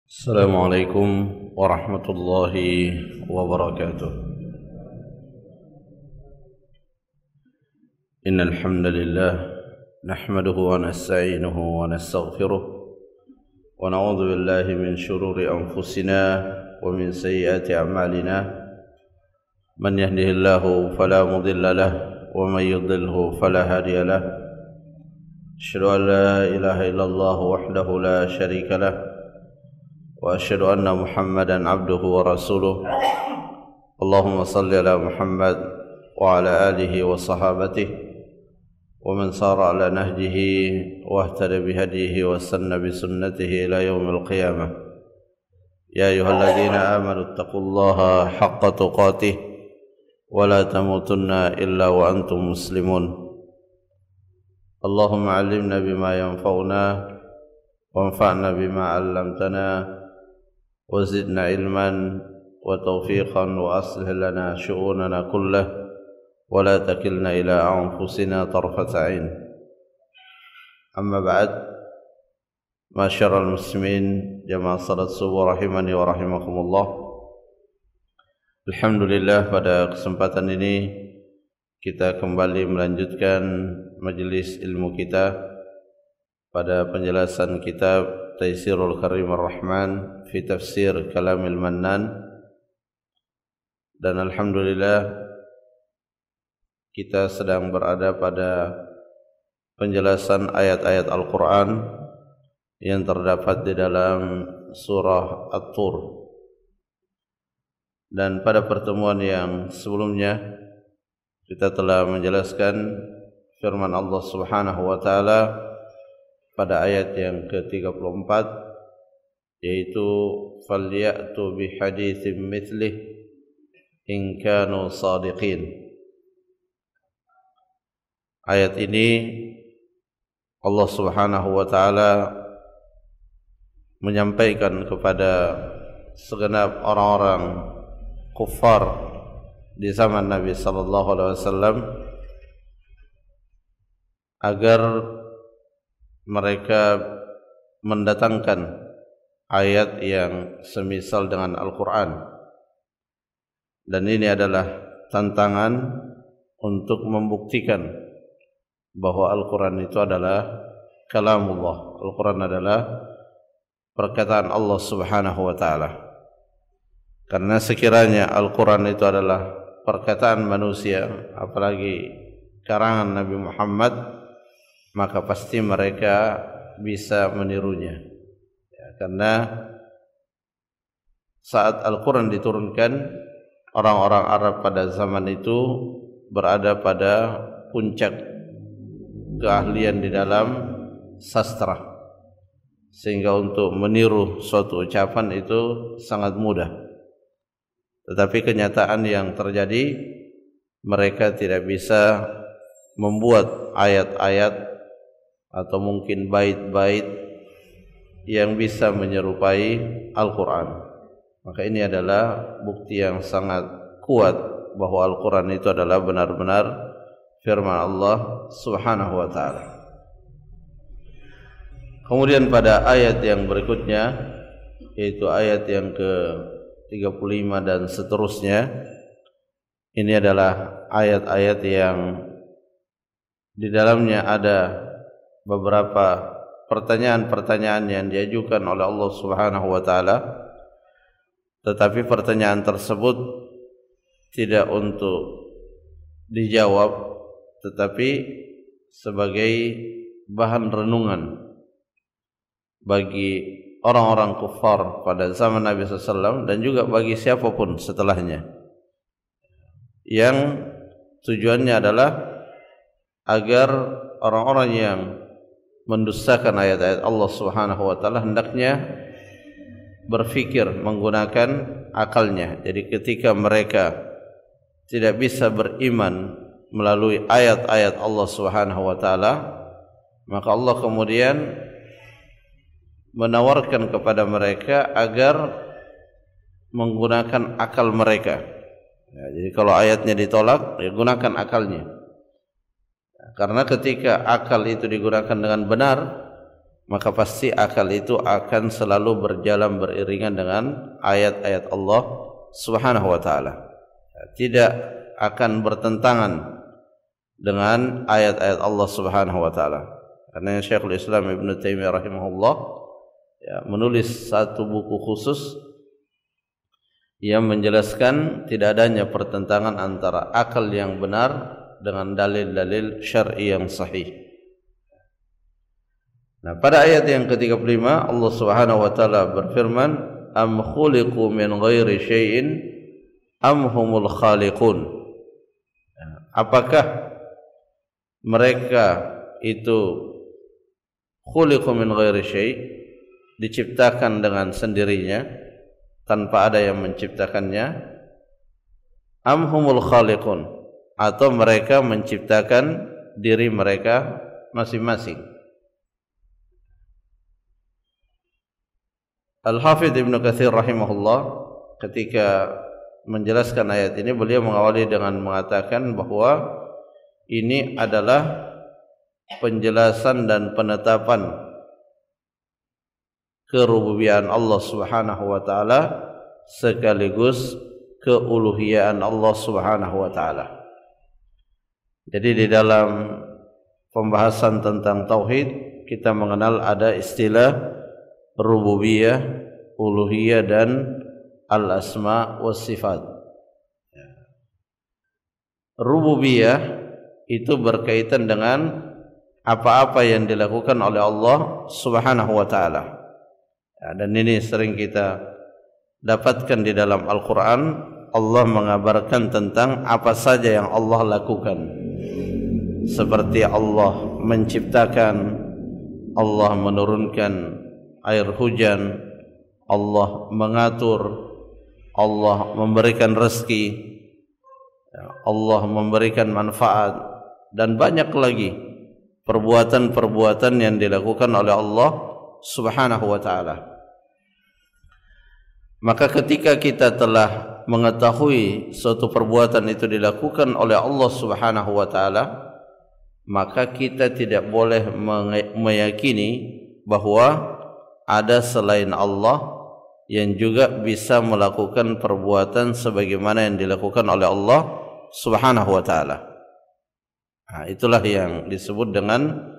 السلام عليكم ورحمة الله وبركاته. إن الحمد لله نحمده ونستعينه ونستغفره ونعوذ بالله من شرور أنفسنا ومن سيئات أعمالنا. من يهده الله فلا مضل له ومن يضلله فلا هادي له. أشهد أن لا إله إلا الله وحده لا شريك له وأشهد أن محمدا عبده ورسوله. اللهم صل على محمد وعلى آله وصحابته ومن صار على نهجه واهتدى بهديه واستنى بسنته إلى يوم القيامة. يا أيها الذين آمنوا اتقوا الله حق تقاته ولا تموتن إلا وأنتم مسلمون. اللهم علمنا بما ينفعنا وانفعنا بما علمتنا وزدنا علما وتوفيقا وأصلح لنا شؤوننا كله ولا تكلنا إلى أنفسنا طرفة عين. أما بعد، معاشر المسلمين jamaah salat subuh rahimani wa rahimakumullah. Alhamdulillah, pada kesempatan ini kita kembali melanjutkan majelis ilmu kita pada penjelasan kitab Taisirul Karim Ar-Rahman fi Tafsir Kalamil Mannan. Dan alhamdulillah kita sedang berada pada penjelasan ayat-ayat Al-Quran yang terdapat di dalam surah At-Tur. Dan pada pertemuan yang sebelumnya kita telah menjelaskan firman Allah Subhanahu wa taala pada ayat yang ke-34, yaitu falyatu bihaditsin mithlih in kanu shadiqin. Ayat ini Allah Subhanahu wa taala menyampaikan kepada segenap orang-orang kufar di zaman Nabi sallallahu alaihi wasallam agar mereka mendatangkan ayat yang semisal dengan Al-Quran. Dan ini adalah tantangan untuk membuktikan bahwa Al-Quran itu adalah kalamullah. Al-Quran adalah perkataan Allah Subhanahu wa ta'ala. Karena sekiranya Al-Quran itu adalah perkataan manusia, apalagi karangan Nabi Muhammad, maka pasti mereka bisa menirunya. Karena saat Al-Quran diturunkan, orang-orang Arab pada zaman itu berada pada puncak keahlian di dalam sastra, sehingga untuk meniru suatu ucapan itu sangat mudah. Tetapi kenyataan yang terjadi, mereka tidak bisa membuat ayat-ayat atau mungkin bait-bait yang bisa menyerupai Al-Quran. Maka ini adalah bukti yang sangat kuat bahwa Al-Quran itu adalah benar-benar firman Allah Subhanahu wa ta'ala. Kemudian pada ayat yang berikutnya, yaitu ayat yang ke-35 dan seterusnya, ini adalah ayat-ayat yang di dalamnya ada beberapa pertanyaan-pertanyaan yang diajukan oleh Allah Subhanahu wa ta'ala, tetapi pertanyaan tersebut tidak untuk dijawab, tetapi sebagai bahan renungan bagi orang-orang kufar pada zaman Nabi SAW dan juga bagi siapapun setelahnya, yang tujuannya adalah agar orang-orang yang mendustakan ayat-ayat Allah Subhanahu wa ta'ala hendaknya berfikir menggunakan akalnya. Jadi ketika mereka tidak bisa beriman melalui ayat-ayat Allah Subhanahu wa ta'ala, maka Allah kemudian menawarkan kepada mereka agar menggunakan akal mereka. Jadi kalau ayatnya ditolak, ya gunakan akalnya. Karena ketika akal itu digunakan dengan benar, maka pasti akal itu akan selalu berjalan beriringan dengan ayat-ayat Allah Subhanahu wa taala. Tidak akan bertentangan dengan ayat-ayat Allah Subhanahu wa taala. Karena Syekhul Islam Ibnu Taimiyah rahimahullah menulis satu buku khusus yang menjelaskan tidak adanya pertentangan antara akal yang benar dengan dalil-dalil syar'i yang sahih. Nah, pada ayat yang ke-35 Allah Subhanahu wa taala berfirman, "Am khuliqu min ghairi syai'in am humul khaliqun." Apakah mereka itu khuliqu min ghairi syai', diciptakan dengan sendirinya tanpa ada yang menciptakannya, am humul khaliqun, atau mereka menciptakan diri mereka masing-masing. Al-Hafidh Ibnu Katsir rahimahullah ketika menjelaskan ayat ini, beliau mengawali dengan mengatakan bahwa ini adalah penjelasan dan penetapan kerububiyyaan Allah Subhanahu wa taala sekaligus keuluhiyaan Allah Subhanahu wa taala. Jadi di dalam pembahasan tentang tauhid kita mengenal ada istilah rububiyah, uluhiyah dan al-asma was sifat. Rububiyah itu berkaitan dengan apa-apa yang dilakukan oleh Allah Subhanahu wa taala. Dan ini sering kita dapatkan di dalam Al-Qur'an. Allah mengabarkan tentang apa saja yang Allah lakukan, seperti Allah menciptakan, Allah menurunkan air hujan, Allah mengatur, Allah memberikan rezeki, Allah memberikan manfaat, dan banyak lagi perbuatan-perbuatan yang dilakukan oleh Allah Subhanahu wa taala. Maka ketika kita telah mengetahui suatu perbuatan itu dilakukan oleh Allah Subhanahu wa taala, maka kita tidak boleh meyakini bahwa ada selain Allah yang juga bisa melakukan perbuatan sebagaimana yang dilakukan oleh Allah Subhanahu wa taala. Nah, itulah yang disebut dengan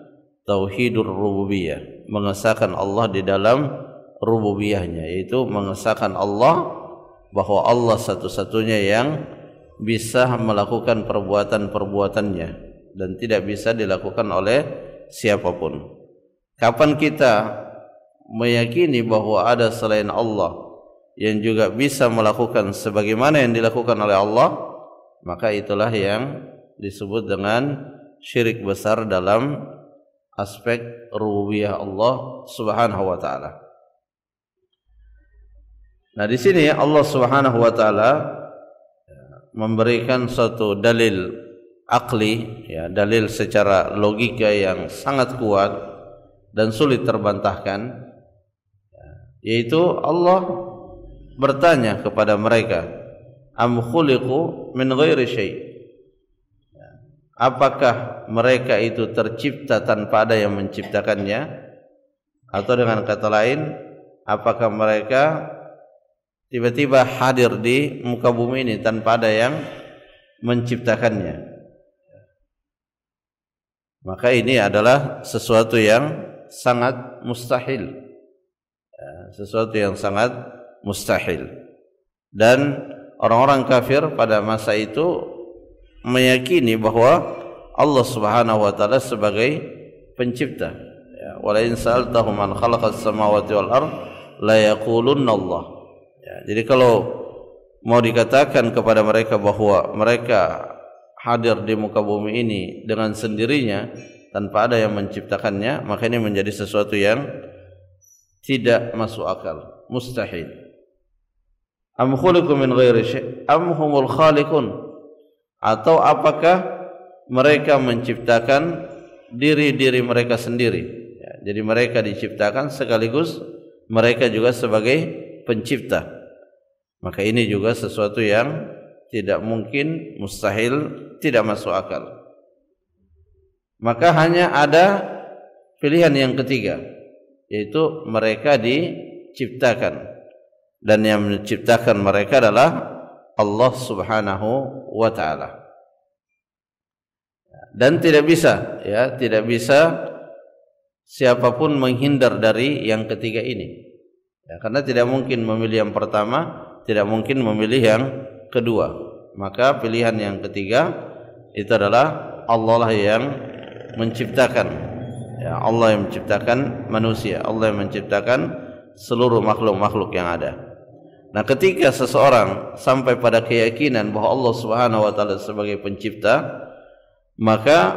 tauhidur rububiyah, mengesahkan Allah di dalam rububiyahnya, yaitu mengesahkan Allah bahwa Allah satu-satunya yang bisa melakukan perbuatan-perbuatannya dan tidak bisa dilakukan oleh siapapun. Kapan kita meyakini bahwa ada selain Allah yang juga bisa melakukan sebagaimana yang dilakukan oleh Allah, maka itulah yang disebut dengan syirik besar dalam aspek rububiyah Allah Subhanahu wa taala. Nah, di sini Allah Subhanahu wa taala memberikan suatu dalil akli, dalil secara logika yang sangat kuat dan sulit terbantahkan, yaitu Allah bertanya kepada mereka, am khuliqu min ghairi syai', apakah mereka itu tercipta tanpa ada yang menciptakannya, atau dengan kata lain, apakah mereka tiba-tiba hadir di muka bumi ini tanpa ada yang menciptakannya. Maka ini adalah sesuatu yang sangat mustahil, sesuatu yang sangat mustahil. Dan orang-orang kafir pada masa itu meyakini bahwa Allah Subhanahu wa taala sebagai pencipta. Wala in sa'altahum man khalaqas samawati wal ard la yaqulunna Allah. Jadi kalau mau dikatakan kepada mereka bahwa mereka hadir di muka bumi ini dengan sendirinya tanpa ada yang menciptakannya, maka ini menjadi sesuatu yang tidak masuk akal, mustahil. Am khuliqu min ghairi syai' am humul khaliqun, atau apakah mereka menciptakan diri-diri mereka sendiri. Jadi mereka diciptakan sekaligus mereka juga sebagai pencipta. Maka ini juga sesuatu yang tidak mungkin, mustahil, tidak masuk akal. Maka hanya ada pilihan yang ketiga, yaitu mereka diciptakan, dan yang menciptakan mereka adalah Allah Subhanahu wa taala. Dan tidak bisa siapapun menghindar dari yang ketiga ini. Ya, karena tidak mungkin memilih yang pertama, tidak mungkin memilih yang kedua. Maka pilihan yang ketiga itu adalah Allah lah yang menciptakan. Ya, Allah yang menciptakan manusia, Allah yang menciptakan seluruh makhluk-makhluk yang ada. Nah, ketika seseorang sampai pada keyakinan bahwa Allah Subhanahu wa taala sebagai pencipta, maka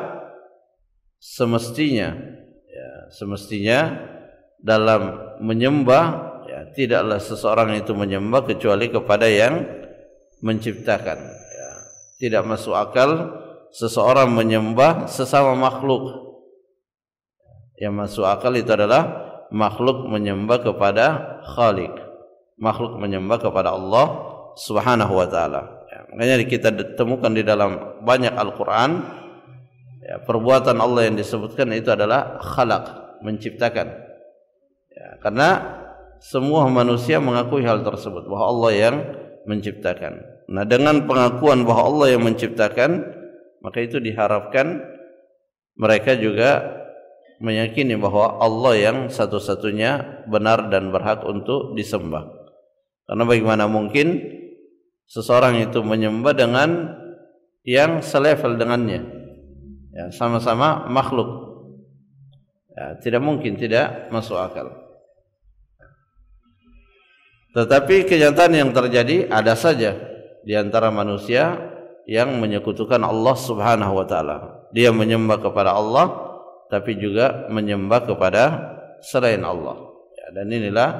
semestinya dalam menyembah, ya, tidaklah seseorang itu menyembah kecuali kepada yang menciptakan. Ya, tidak masuk akal seseorang menyembah sesama makhluk. Yang masuk akal itu adalah makhluk menyembah kepada Khalik, makhluk menyembah kepada Allah Subhanahu wa taala. Ya, makanya kita temukan di dalam banyak Al-Qur'an, ya, perbuatan Allah yang disebutkan itu adalah khalaq, menciptakan. Ya, karena semua manusia mengakui hal tersebut, bahwa Allah yang menciptakan. Nah, dengan pengakuan bahwa Allah yang menciptakan, maka itu diharapkan mereka juga meyakini bahwa Allah yang satu-satunya benar dan berhak untuk disembah. Karena bagaimana mungkin seseorang itu menyembah dengan yang selevel dengannya, ya, sama-sama makhluk. Ya, tidak mungkin, tidak masuk akal. Tetapi kenyataan yang terjadi, ada saja di antara manusia yang menyekutukan Allah Subhanahu wa taala. Dia menyembah kepada Allah tapi juga menyembah kepada selain Allah. Ya, dan inilah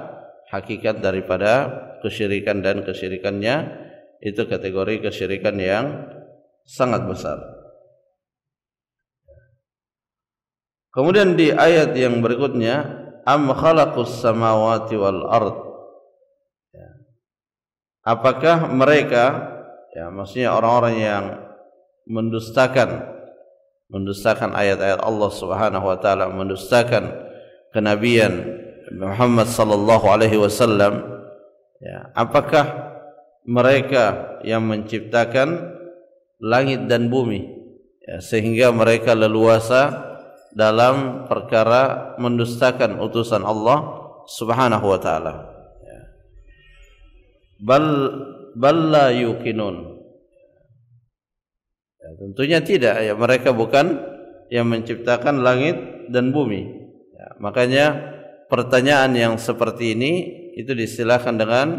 hakikat daripada kesyirikan, dan kesyirikannya itu kategori kesyirikan yang sangat besar. Kemudian di ayat yang berikutnya, am khalaqus samawati wal ard. Ya. Apakah mereka, ya, maksudnya orang-orang yang mendustakan ayat-ayat Allah Subhanahu wa taala, mendustakan kenabian Muhammad sallallahu alaihi wasallam, ya, apakah mereka yang menciptakan langit dan bumi, ya, sehingga mereka leluasa dalam perkara mendustakan utusan Allah Subhanahu wa taala? Ya. Bal la yuqinun. Ya, tentunya tidak, ya, mereka bukan yang menciptakan langit dan bumi. Ya, makanya pertanyaan yang seperti ini itu diistilahkan dengan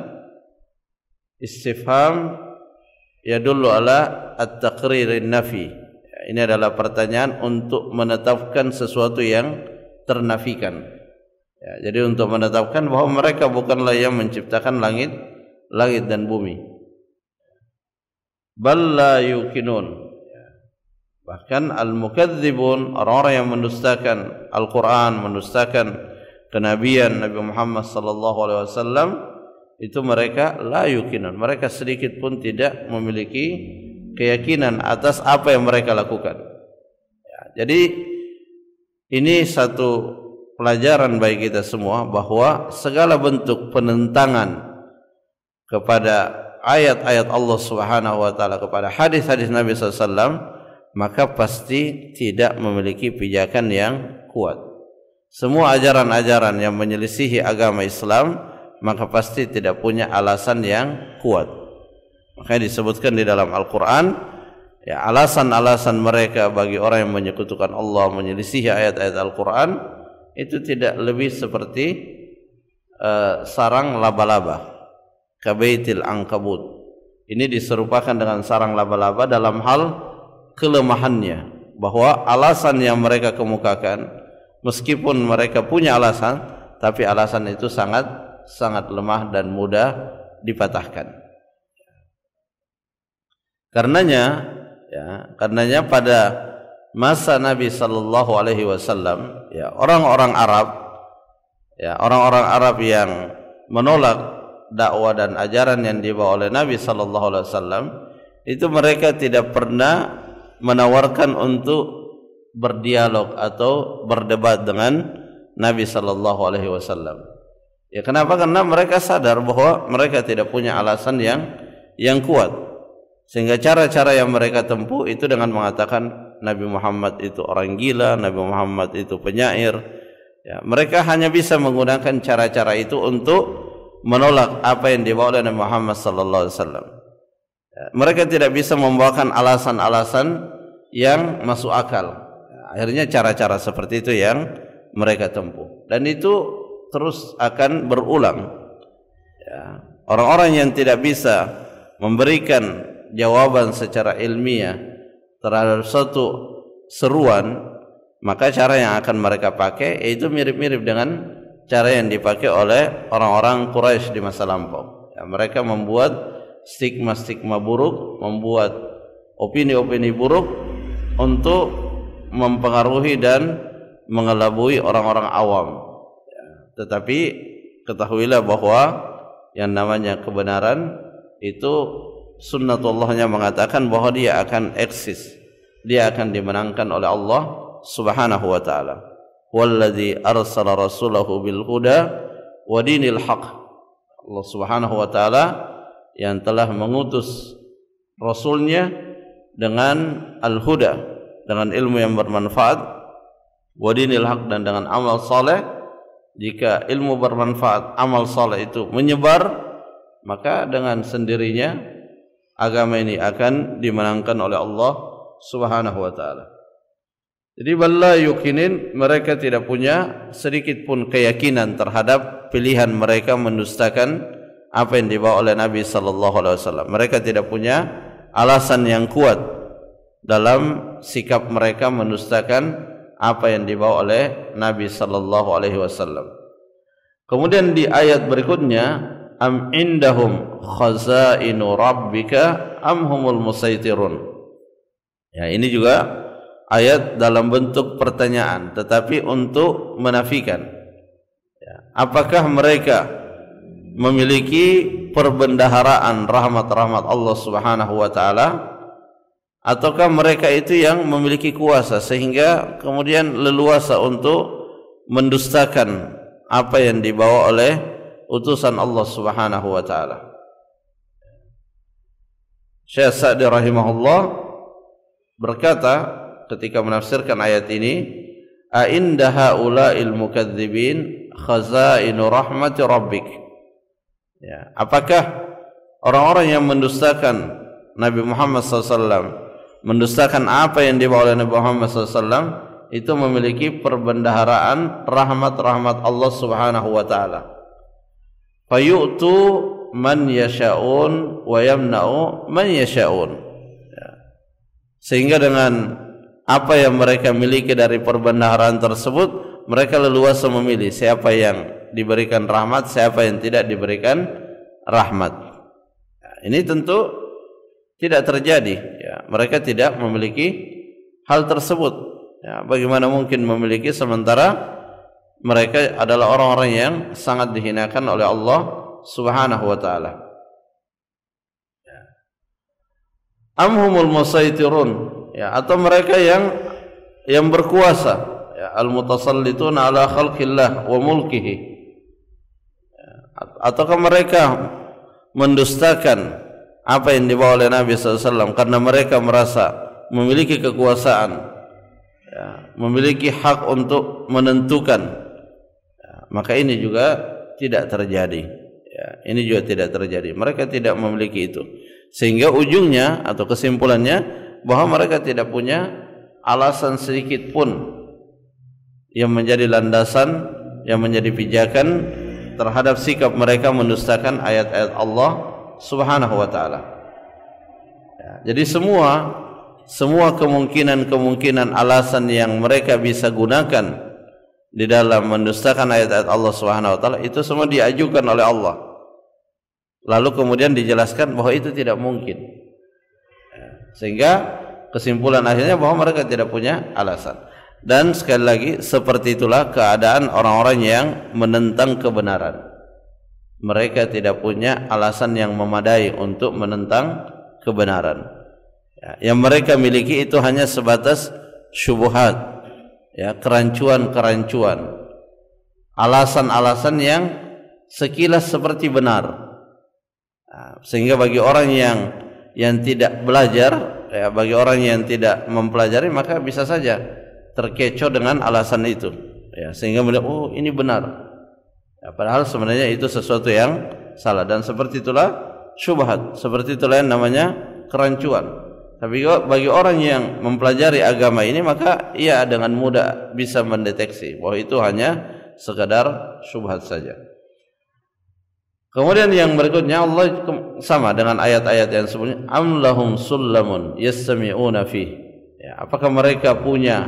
istifham yadullu ala at-taqririn nafi. Ya, ini adalah pertanyaan untuk menetapkan sesuatu yang ternafikan. Ya, jadi untuk menetapkan bahwa mereka bukanlah yang menciptakan langit dan bumi. Bal la yuqinun. Bahkan al-mukadzibun, orang-orang yang mendustakan Al-Quran, mendustakan kenabian Nabi Muhammad sallallahu alaihi wasallam, itu mereka la yuqinun, mereka sedikit pun tidak memiliki keyakinan atas apa yang mereka lakukan. Ya, jadi ini satu pelajaran bagi kita semua, bahwa segala bentuk penentangan kepada ayat-ayat Allah Subhanahu wa taala, kepada hadis-hadis Nabi sallallahu alaihi wasallam, maka pasti tidak memiliki pijakan yang kuat. Semua ajaran-ajaran yang menyelisihi agama Islam, maka pasti tidak punya alasan yang kuat. Makanya disebutkan di dalam Al-Quran, ya, alasan-alasan mereka bagi orang yang menyekutukan Allah, menyelisihi ayat-ayat Al-Quran, itu tidak lebih seperti sarang laba-laba, kabaitil ankabut. Ini diserupakan dengan sarang laba-laba dalam hal kelemahannya, bahwa alasan yang mereka kemukakan, meskipun mereka punya alasan, tapi alasan itu sangat lemah dan mudah dipatahkan. Karenanya pada masa Nabi sallallahu alaihi wasallam, ya, orang-orang Arab yang menolak dakwah dan ajaran yang dibawa oleh Nabi sallallahu alaihi wasallam, itu mereka tidak pernah menawarkan untuk berdialog atau berdebat dengan Nabi sallallahu alaihi wasallam. Ya, kenapa? Karena mereka sadar bahwa mereka tidak punya alasan yang kuat. Sehingga cara-cara yang mereka tempuh itu dengan mengatakan Nabi Muhammad itu orang gila, Nabi Muhammad itu penyair. Ya, mereka hanya bisa menggunakan cara-cara itu untuk menolak apa yang dibawa oleh Nabi Muhammad sallallahu alaihi wasallam. Ya, mereka tidak bisa membawakan alasan-alasan yang masuk akal. Ya, akhirnya cara-cara seperti itu yang mereka tempuh, dan itu terus akan berulang. Ya, orang-orang yang tidak bisa memberikan jawaban secara ilmiah terhadap suatu seruan, maka cara yang akan mereka pakai yaitu mirip-mirip dengan cara yang dipakai oleh orang-orang Quraisy di masa lampau. Ya, mereka membuat stigma-stigma buruk, membuat opini-opini buruk untuk mempengaruhi dan mengelabui orang-orang awam. Ya, tetapi ketahuilah bahwa yang namanya kebenaran itu sunnatullahnya mengatakan bahwa dia akan eksis, dia akan dimenangkan oleh Allah Subhanahu wa taala. Walladzi arsala rasulahu bil huda wa dinil haq. Allah Subhanahu wa taala yang telah mengutus rasulnya dengan al-huda, dengan ilmu yang bermanfaat, wa dinil haq, dan dengan amal saleh. Jika ilmu bermanfaat, amal saleh itu menyebar, maka dengan sendirinya agama ini akan dimenangkan oleh Allah Subhanahu wa taala. Jadi bala yukinin, mereka tidak punya sedikit pun keyakinan terhadap pilihan mereka mendustakan apa yang dibawa oleh Nabi sallallahu alaihi wasallam. Mereka tidak punya alasan yang kuat dalam sikap mereka mendustakan apa yang dibawa oleh Nabi sallallahu alaihi wasallam. Kemudian di ayat berikutnya, am indahum khazainu rabbika am humul musaitirun. Ya, ini juga ayat dalam bentuk pertanyaan, tetapi untuk menafikan. Ya, apakah mereka memiliki perbendaharaan rahmat-rahmat Allah Subhanahu wa taala, ataukah mereka itu yang memiliki kuasa sehingga kemudian leluasa untuk mendustakan apa yang dibawa oleh utusan Allah Subhanahu wa taala? Syekh Sa'di rahimahullah berkata ketika menafsirkan ayat ini, a inda haula'il mukadzibin khazainu rahmati rabbik. Ya, apakah orang-orang yang mendustakan Nabi Muhammad SAW, mendustakan apa yang dibawa oleh Nabi Muhammad SAW, itu memiliki perbendaharaan rahmat-rahmat Allah Subhanahu wa taala? Fayu'tu man yasha'un wa yamna'u man yasha'un. Ya. Sehingga dengan apa yang mereka miliki dari perbendaharaan tersebut, mereka leluasa memilih siapa yang diberikan rahmat, siapa yang tidak diberikan rahmat. Ya, ini tentu tidak terjadi. Ya, mereka tidak memiliki hal tersebut. Ya, bagaimana mungkin memiliki sementara mereka adalah orang-orang yang sangat dihinakan oleh Allah Subhanahu wa taala. Ya. Am humul musaitirun. Ya, atau mereka yang berkuasa, ya, al-mutasallitun ala khalqillah wa mulkihi. Ya, ataukah mereka mendustakan apa yang dibawa oleh Nabi SAW karena mereka merasa memiliki kekuasaan, ya, memiliki hak untuk menentukan. Ya, maka ini juga tidak terjadi. Ya, ini juga tidak terjadi. Mereka tidak memiliki itu, sehingga ujungnya atau kesimpulannya bahwa mereka tidak punya alasan sedikit pun yang menjadi landasan, yang menjadi pijakan terhadap sikap mereka mendustakan ayat-ayat Allah Subhanahu wa taala. Ya, jadi semua kemungkinan alasan yang mereka bisa gunakan di dalam mendustakan ayat-ayat Allah Subhanahu wa taala itu semua diajukan oleh Allah. Lalu kemudian dijelaskan bahwa itu tidak mungkin. Sehingga kesimpulan akhirnya bahwa mereka tidak punya alasan. Dan sekali lagi, seperti itulah keadaan orang-orang yang menentang kebenaran. Mereka tidak punya alasan yang memadai untuk menentang kebenaran. Ya, yang mereka miliki itu hanya sebatas syubhat, ya, kerancuan-kerancuan. alasan-alasan yang sekilas seperti benar. Sehingga bagi orang yang tidak belajar, ya, bagi orang yang tidak mempelajari, maka bisa saja terkecoh dengan alasan itu, ya, sehingga melihat, oh ini benar, ya, padahal sebenarnya itu sesuatu yang salah. Dan seperti itulah syubhat, seperti itulah yang namanya kerancuan. Tapi bagi orang yang mempelajari agama ini, maka ia dengan mudah bisa mendeteksi bahwa itu hanya sekadar syubhat saja. Kemudian yang berikutnya, Allah sama dengan ayat-ayat yang sebelumnya, am lahum sullamun yastami'una fih, ya, apakah mereka punya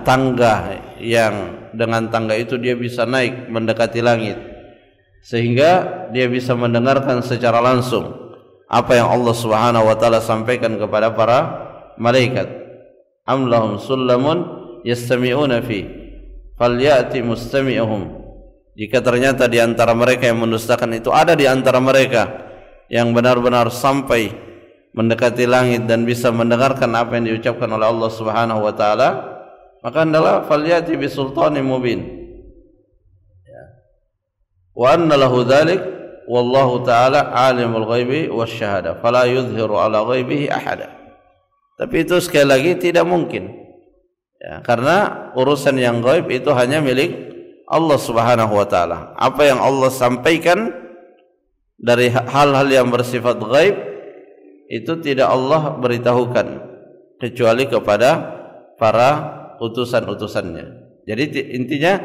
tangga yang dengan tangga itu dia bisa naik mendekati langit sehingga dia bisa mendengarkan secara langsung apa yang Allah Subhanahu wa taala sampaikan kepada para malaikat. Am lahum sullamun yastami'una fi falyati mustami'uhum. Jika ternyata di antara mereka yang mendustakan itu ada di antara mereka yang benar-benar sampai mendekati langit dan bisa mendengarkan apa yang diucapkan oleh Allah Subhanahu wa taala, maka hendaklah falyati bisultanin mubin. Ya. Wa anna lahu dzalik wallahu taala alimul ghaibi wasyahada fala yudhiru ala ghaibihi ahada. Tapi itu sekali lagi tidak mungkin. Ya, karena urusan yang gaib itu hanya milik Allah Subhanahu wa taala. Apa yang Allah sampaikan dari hal-hal yang bersifat gaib itu tidak Allah beritahukan kecuali kepada para utusan-utusannya. Jadi intinya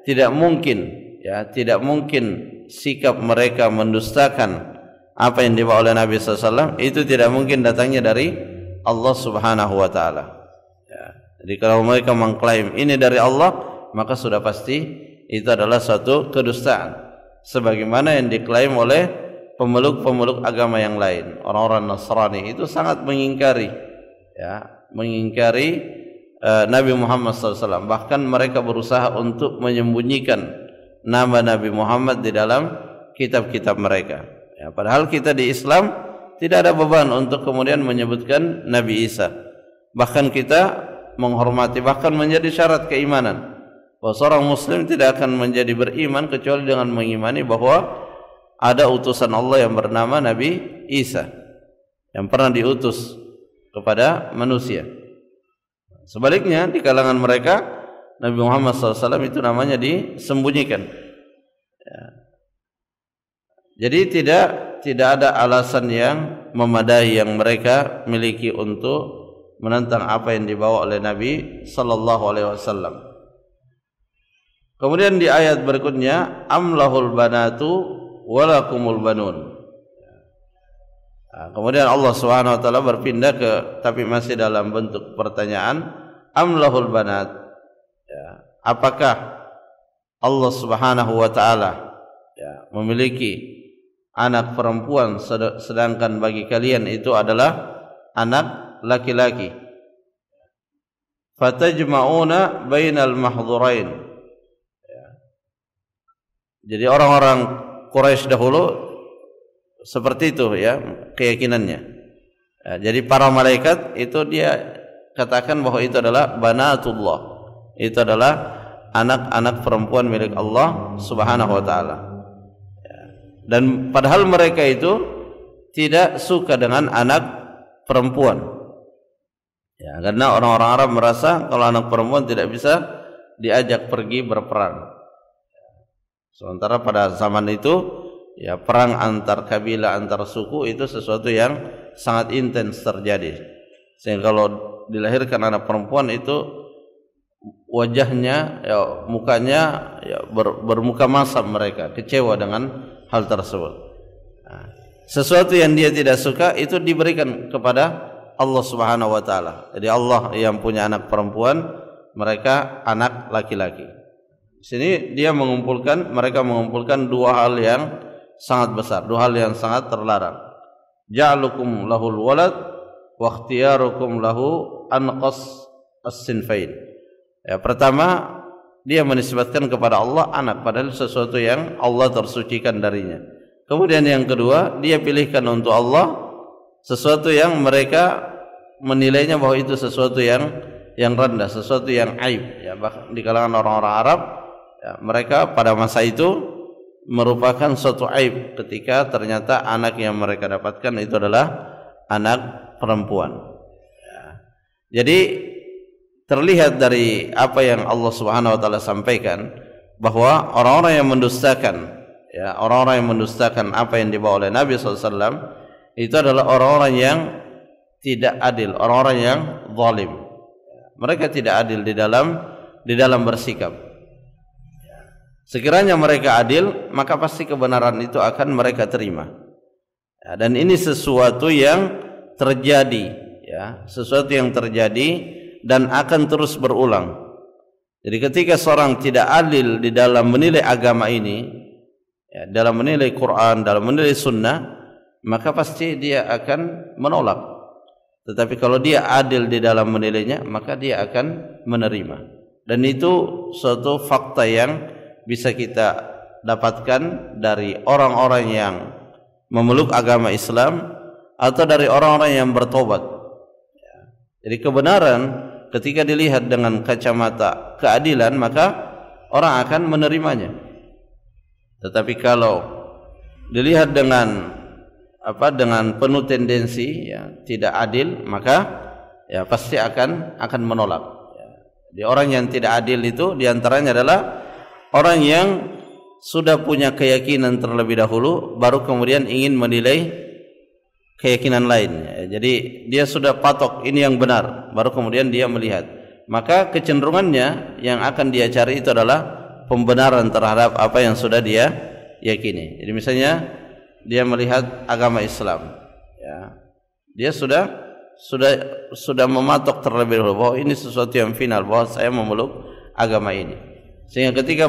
tidak mungkin, ya, tidak mungkin sikap mereka mendustakan apa yang dibawa oleh Nabi SAW, itu tidak mungkin datangnya dari Allah Subhanahu wa taala. Ya, jadi kalau mereka mengklaim ini dari Allah, maka sudah pasti itu adalah suatu kedustaan, sebagaimana yang diklaim oleh pemeluk-pemeluk agama yang lain. Orang-orang Nasrani itu sangat mengingkari, ya, mengingkari Nabi Muhammad SAW. Bahkan mereka berusaha untuk menyembunyikan nama Nabi Muhammad di dalam kitab-kitab mereka. Ya, padahal kita di Islam tidak ada beban untuk kemudian menyebutkan Nabi Isa. Bahkan kita menghormati, bahkan menjadi syarat keimanan bahwa seorang muslim tidak akan menjadi beriman kecuali dengan mengimani bahwa ada utusan Allah yang bernama Nabi Isa yang pernah diutus kepada manusia. Sebaliknya di kalangan mereka Nabi Muhammad SAW itu namanya disembunyikan. Ya. Jadi tidak ada alasan yang memadai yang mereka miliki untuk menentang apa yang dibawa oleh Nabi Sallallahu Alaihi Wasallam. Kemudian di ayat berikutnya, amlahul banatu walakumul banun. Nah, kemudian Allah Subhanahu wa taala berpindah tapi masih dalam bentuk pertanyaan, amlahul banat. Ya, apakah Allah Subhanahu wa taala, ya, memiliki anak perempuan sedangkan bagi kalian itu adalah anak laki-laki? Fatajma'una bainal mahdhurain. Jadi orang-orang Quraisy dahulu seperti itu, ya, keyakinannya. Ya, jadi para malaikat itu dia katakan bahwa itu adalah banatullah. Itu adalah anak-anak perempuan milik Allah Subhanahu wa taala. Ya. Dan padahal mereka itu tidak suka dengan anak perempuan. Ya, karena orang-orang Arab merasa kalau anak perempuan tidak bisa diajak pergi berperang. Sementara pada zaman itu, ya, perang antar kabilah, antar suku itu sesuatu yang sangat intens terjadi. Sehingga kalau dilahirkan anak perempuan itu wajahnya, ya, mukanya, ya, bermuka masam, mereka kecewa dengan hal tersebut. Nah, sesuatu yang dia tidak suka itu diberikan kepada Allah Subhanahu wa taala. Jadi Allah yang punya anak perempuan, mereka anak laki-laki. Di sini mereka mengumpulkan dua hal yang sangat besar, dua hal yang sangat terlarang. Ja'alukum lahul walad wa ikhtiyarukum lahu anqas as-sinfain. Ya, pertama, dia menisbatkan kepada Allah anak, padahal sesuatu yang Allah tersucikan darinya. Kemudian yang kedua, dia pilihkan untuk Allah sesuatu yang mereka menilainya bahwa itu sesuatu yang rendah, sesuatu yang aib. Ya, bahkan di kalangan orang-orang Arab, Ya, mereka pada masa itu merupakan suatu aib ketika ternyata anak yang mereka dapatkan itu adalah anak perempuan. Ya. Jadi terlihat dari apa yang Allah Subhanahu wa taala sampaikan bahwa orang-orang yang mendustakan, ya, orang-orang yang mendustakan apa yang dibawa oleh Nabi SAW itu adalah orang-orang yang tidak adil, orang-orang yang zalim. Mereka tidak adil di dalam bersikap. Sekiranya mereka adil, maka pasti kebenaran itu akan mereka terima. Ya, dan ini sesuatu yang terjadi, ya, sesuatu yang terjadi dan akan terus berulang. Jadi ketika seorang tidak adil di dalam menilai agama ini, ya, dalam menilai Quran, dalam menilai Sunnah, maka pasti dia akan menolak. Tetapi kalau dia adil di dalam menilainya, maka dia akan menerima. Dan itu suatu fakta yang bisa kita dapatkan dari orang-orang yang memeluk agama Islam atau dari orang-orang yang bertobat. Jadi kebenaran ketika dilihat dengan kacamata keadilan, maka orang akan menerimanya. Tetapi kalau dilihat dengan penuh tendensi, ya, tidak adil, maka ya pasti akan menolak. Jadi orang yang tidak adil itu diantaranya adalah orang yang sudah punya keyakinan terlebih dahulu, baru kemudian ingin menilai keyakinan lain. Jadi dia sudah patok ini yang benar, baru kemudian dia melihat. Maka kecenderungannya yang akan dia cari itu adalah pembenaran terhadap apa yang sudah dia yakini. Jadi misalnya dia melihat agama Islam, ya, dia sudah mematok terlebih dahulu bahwa ini sesuatu yang final, bahwa saya memeluk agama ini. Sehingga ketika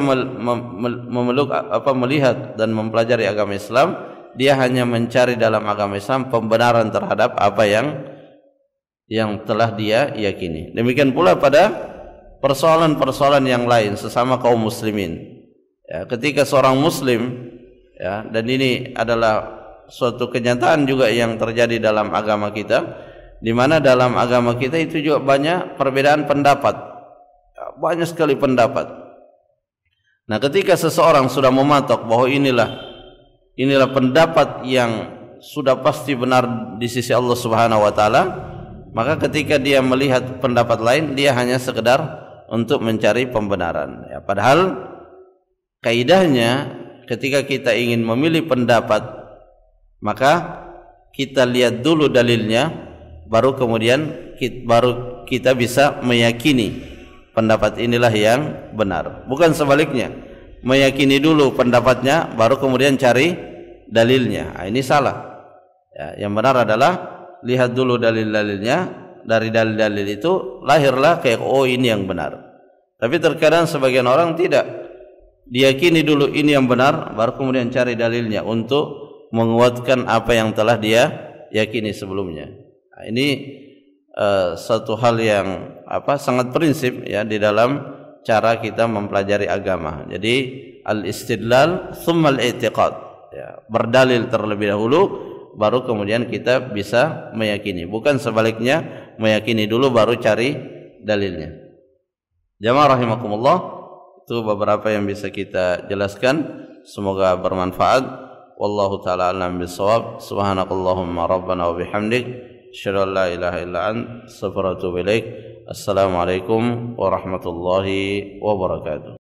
melihat dan mempelajari agama Islam, dia hanya mencari dalam agama Islam pembenaran terhadap apa yang telah dia yakini. Demikian pula pada persoalan-persoalan yang lain sesama kaum muslimin. Ya, ketika seorang muslim, ya, dan ini adalah suatu kenyataan juga yang terjadi dalam agama kita, di mana dalam agama kita itu juga banyak perbedaan pendapat, ya, banyak sekali pendapat. Nah, ketika seseorang sudah mematok bahwa inilah pendapat yang sudah pasti benar di sisi Allah Subhanahu wa taala, maka ketika dia melihat pendapat lain, dia hanya sekedar untuk mencari pembenaran. Ya, padahal kaidahnya ketika kita ingin memilih pendapat, maka kita lihat dulu dalilnya, baru kemudian kita bisa meyakini pendapat inilah yang benar. Bukan sebaliknya, meyakini dulu pendapatnya baru kemudian cari dalilnya. Nah, ini salah. Ya, yang benar adalah lihat dulu dalil-dalilnya. Dari dalil-dalil itu lahirlah kayak ini yang benar. Tapi terkadang sebagian orang tidak, diyakini dulu ini yang benar, baru kemudian cari dalilnya untuk menguatkan apa yang telah dia yakini sebelumnya. Nah, ini satu hal yang sangat prinsip, ya, di dalam cara kita mempelajari agama. Jadi al-istidlal thumma al-i'tiqad, ya, berdalil terlebih dahulu baru kemudian kita bisa meyakini, bukan sebaliknya, meyakini dulu baru cari dalilnya. Jamaah rahimakumullah, itu beberapa yang bisa kita jelaskan, semoga bermanfaat. Wallahu taala alam bisawab. Subhanakallahumma rabbana wa bihamdik, asyhadu an la ilaha illa anta, astaghfiruka wa atubu ilaik. Assalamualaikum warahmatullahi wabarakatuh.